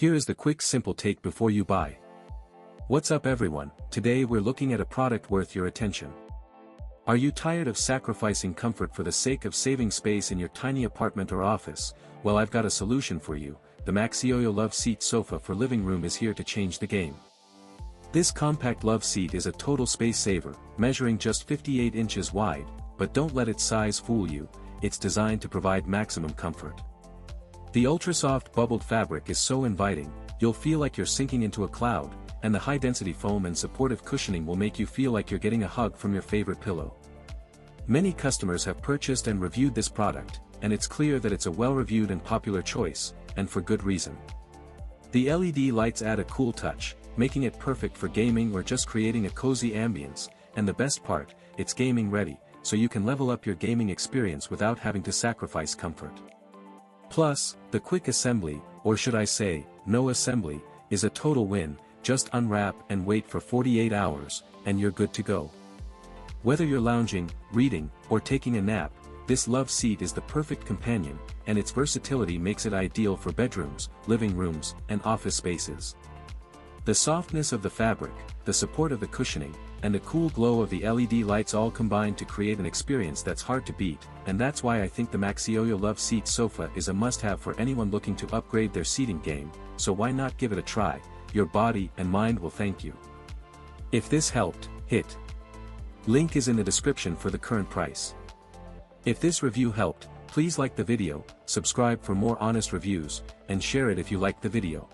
Here is the quick simple take before you buy. What's up everyone, today we're looking at a product worth your attention. Are you tired of sacrificing comfort for the sake of saving space in your tiny apartment or office? Well, I've got a solution for you. The MAXYOYO Loveseat sofa for living room is here to change the game. This compact love seat is a total space saver, measuring just 58 inches wide, but don't let its size fool you, it's designed to provide maximum comfort. The ultra-soft bubbled fabric is so inviting, you'll feel like you're sinking into a cloud, and the high-density foam and supportive cushioning will make you feel like you're getting a hug from your favorite pillow. Many customers have purchased and reviewed this product, and it's clear that it's a well-reviewed and popular choice, and for good reason. The LED lights add a cool touch, making it perfect for gaming or just creating a cozy ambience, and the best part, it's gaming ready, so you can level up your gaming experience without having to sacrifice comfort. Plus, the quick assembly, or should I say, no assembly, is a total win. Just unwrap and wait for 48 hours, and you're good to go. Whether you're lounging, reading, or taking a nap, this love seat is the perfect companion, and its versatility makes it ideal for bedrooms, living rooms, and office spaces. The softness of the fabric, the support of the cushioning, and the cool glow of the LED lights all combine to create an experience that's hard to beat, and that's why I think the MAXYOYO Loveseat sofa is a must-have for anyone looking to upgrade their seating game, so why not give it a try? Your body and mind will thank you. If this helped, hit link is in the description for the current price. If this review helped, please like the video, subscribe for more honest reviews, and share it if you liked the video.